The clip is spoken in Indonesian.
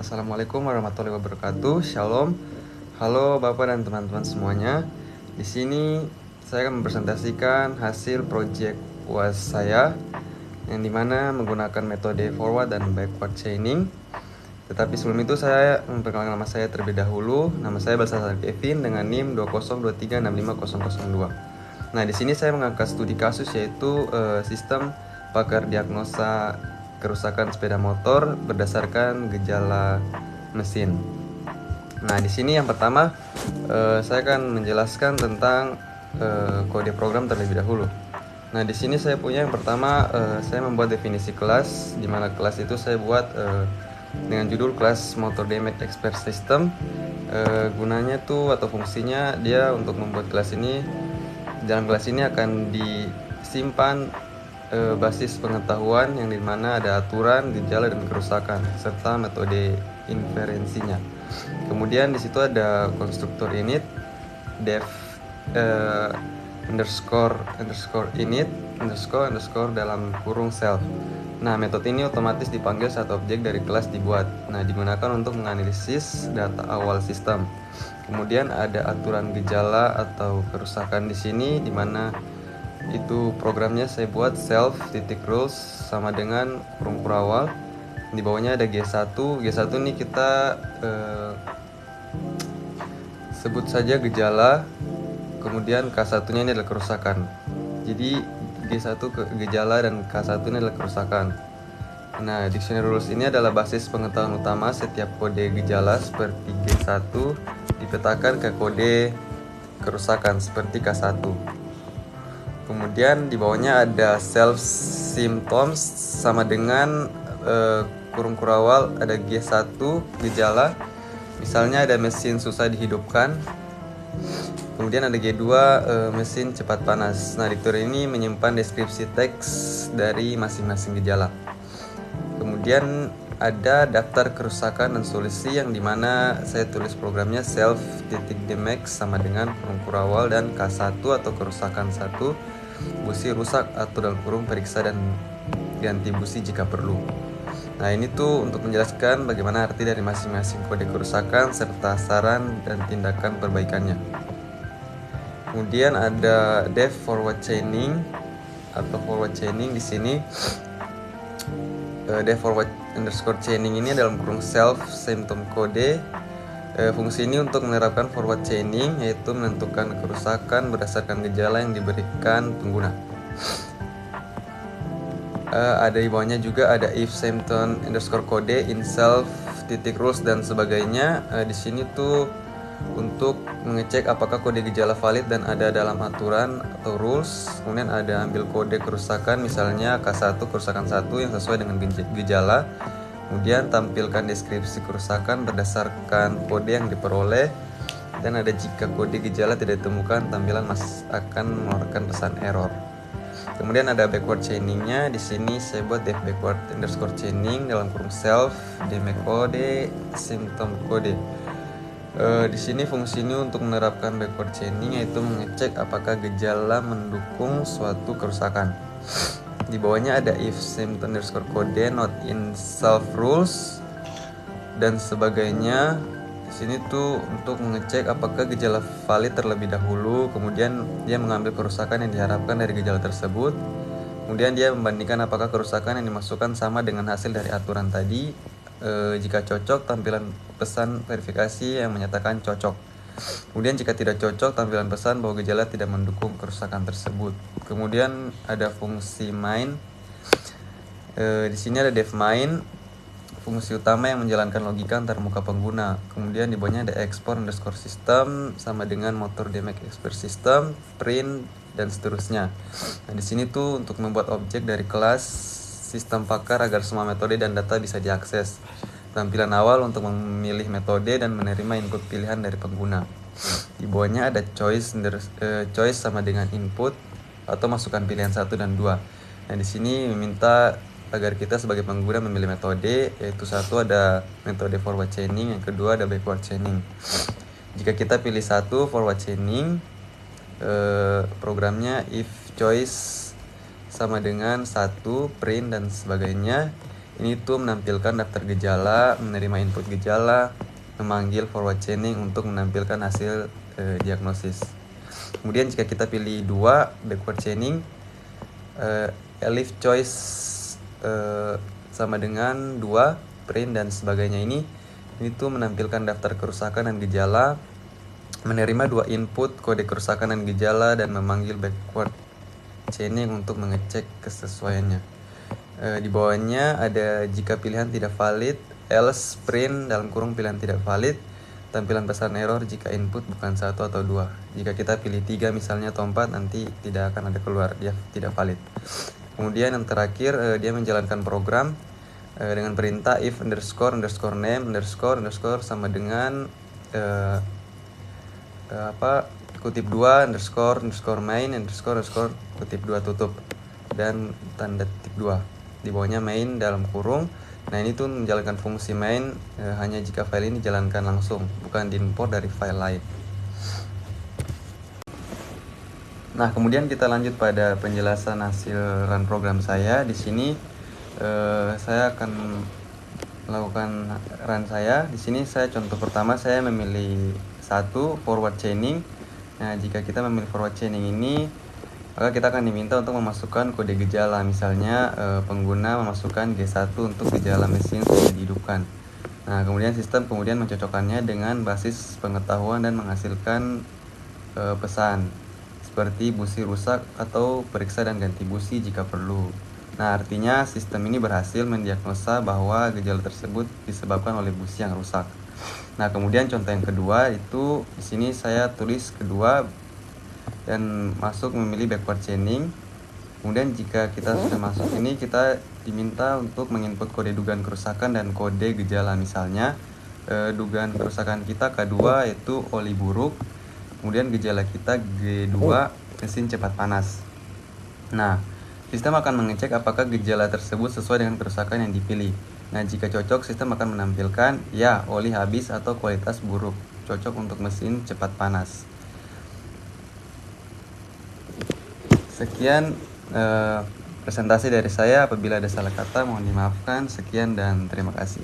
Assalamualaikum warahmatullahi wabarakatuh. Shalom. Halo Bapak dan teman-teman semuanya. Di sini saya akan mempresentasikan hasil project UAS saya yang dimana menggunakan metode forward dan backward chaining. Tetapi sebelum itu saya memperkenalkan nama saya terlebih dahulu. Nama saya Balsasar Kevin dengan NIM 202365002. Nah, di sini saya mengangkat studi kasus yaitu sistem pakar diagnosa kerusakan sepeda motor berdasarkan gejala mesin. Nah, di sini yang pertama saya akan menjelaskan tentang kode program terlebih dahulu. Nah, di sini saya punya yang pertama saya membuat definisi kelas, di mana kelas itu saya buat dengan judul kelas Motor Damage Expert System. Gunanya tuh atau fungsinya dia untuk membuat kelas ini. Dalam kelas ini akan disimpan basis pengetahuan yang dimana ada aturan, gejala, dan kerusakan serta metode inferensinya. Kemudian di situ ada konstruktor init, def underscore init underscore dalam kurung self. Nah, metode ini otomatis dipanggil saat objek dari kelas dibuat. Nah, digunakan untuk menganalisis data awal sistem. Kemudian ada aturan gejala atau kerusakan di sini, dimana itu programnya saya buat self titik rules sama dengan kurung awal. Di bawahnya ada G1. G1 ini kita sebut saja gejala, kemudian K1 nya ini adalah kerusakan. Jadi G1 gejala dan K1 ini adalah kerusakan. Nah, dictionary rules ini adalah basis pengetahuan utama setiap kode gejala seperti G1 dipetakan ke kode kerusakan seperti K1. Kemudian di bawahnya ada self symptoms sama dengan kurung kurawal ada G1 gejala. Misalnya ada mesin susah dihidupkan. Kemudian ada G2 mesin cepat panas. Nah, diktor ini menyimpan deskripsi teks dari masing-masing gejala. Kemudian ada daftar kerusakan dan solusi yang dimana saya tulis programnya self titik damage sama dengan kurung kurawal dan K1 atau kerusakan 1, busi rusak atau dalam kurung periksa dan ganti busi jika perlu. Nah, ini tuh untuk menjelaskan bagaimana arti dari masing-masing kode kerusakan serta saran dan tindakan perbaikannya. Kemudian ada def forward chaining atau forward chaining di sini. Def forward underscore chaining ini dalam kurung self symptom kode. Fungsi ini untuk menerapkan forward chaining, yaitu menentukan kerusakan berdasarkan gejala yang diberikan pengguna. Ada di bawahnya juga ada if symptom underscore kode in self titik rules dan sebagainya. Di sini tuh untuk mengecek apakah kode gejala valid dan ada dalam aturan atau rules. Kemudian ada ambil kode kerusakan, misalnya K1 kerusakan 1 yang sesuai dengan gejala. Kemudian tampilkan deskripsi kerusakan berdasarkan kode yang diperoleh, dan ada jika kode gejala tidak ditemukan, tampilan akan mengeluarkan pesan error. Kemudian ada backward chainingnya. Di sini saya buat def backward underscore chaining dalam kurung self deme kode symptom kode. Di sini fungsi ini untuk menerapkan backward chaining, yaitu mengecek apakah gejala mendukung suatu kerusakan. Di bawahnya ada if symptom underscore kode not in self rules dan sebagainya. Di sini tuh untuk mengecek apakah gejala valid terlebih dahulu, kemudian dia mengambil kerusakan yang diharapkan dari gejala tersebut. Kemudian dia membandingkan apakah kerusakan yang dimasukkan sama dengan hasil dari aturan tadi. Jika cocok, tampilan pesan verifikasi yang menyatakan cocok. Kemudian jika tidak cocok, tampilan pesan bahwa gejala tidak mendukung kerusakan tersebut. Kemudian ada fungsi main. Di sini ada def main, fungsi utama yang menjalankan logika antar muka pengguna. Kemudian di bawahnya ada export underscore system sama dengan motor damage expert system, print, dan seterusnya. Nah, di sini tuh untuk membuat objek dari kelas sistem pakar agar semua metode dan data bisa diakses. Tampilan awal untuk memilih metode dan menerima input pilihan dari pengguna. Di bawahnya ada choice sama dengan input atau masukan pilihan 1 dan 2. Nah, di sini meminta agar kita sebagai pengguna memilih metode, yaitu satu ada metode forward chaining, yang kedua ada backward chaining. Jika kita pilih satu forward chaining, programnya if choice sama dengan 1 print dan sebagainya. Ini tuh menampilkan daftar gejala, menerima input gejala, memanggil forward chaining untuk menampilkan hasil diagnosis. Kemudian jika kita pilih 2 backward chaining, elif choice sama dengan 2 print dan sebagainya, ini tuh menampilkan daftar kerusakan dan gejala, menerima 2 input kode kerusakan dan gejala, dan memanggil backward chaining untuk mengecek kesesuaiannya. Di bawahnya ada jika pilihan tidak valid, else print dalam kurung pilihan tidak valid, tampilan pesan error jika input bukan 1 atau 2. Jika kita pilih 3 misalnya atau 4, nanti tidak akan ada keluar, dia tidak valid. Kemudian yang terakhir, dia menjalankan program dengan perintah if underscore underscore name underscore underscore sama dengan kutip 2 underscore underscore main underscore underscore kutip 2 tutup dan tanda titik 2. Di bawahnya main dalam kurung. Nah, ini tuh menjalankan fungsi main hanya jika file ini dijalankan langsung, bukan diimport dari file lain. Nah, kemudian kita lanjut pada penjelasan hasil run program saya. Di sini saya akan melakukan run saya. Di sini saya contoh pertama, saya memilih 1 forward chaining. Nah, jika kita memilih forward chaining ini, maka kita akan diminta untuk memasukkan kode gejala. Misalnya pengguna memasukkan G1 untuk gejala mesin sudah dihidupkan. Nah, kemudian sistem mencocokkannya dengan basis pengetahuan dan menghasilkan pesan seperti busi rusak atau periksa dan ganti busi jika perlu. Nah, artinya sistem ini berhasil mendiagnosa bahwa gejala tersebut disebabkan oleh busi yang rusak. Nah, kemudian contoh yang kedua itu di sini saya tulis kedua dan masuk memilih backward chaining. Kemudian jika kita sudah masuk ini, kita diminta untuk menginput kode dugaan kerusakan dan kode gejala. Misalnya dugaan kerusakan kita K2 yaitu oli buruk, kemudian gejala kita G2 mesin cepat panas. Nah, sistem akan mengecek apakah gejala tersebut sesuai dengan kerusakan yang dipilih. Nah, jika cocok, sistem akan menampilkan ya oli habis atau kualitas buruk, cocok untuk mesin cepat panas. Sekian presentasi dari saya. Apabila ada salah kata mohon dimaafkan. Sekian dan terima kasih.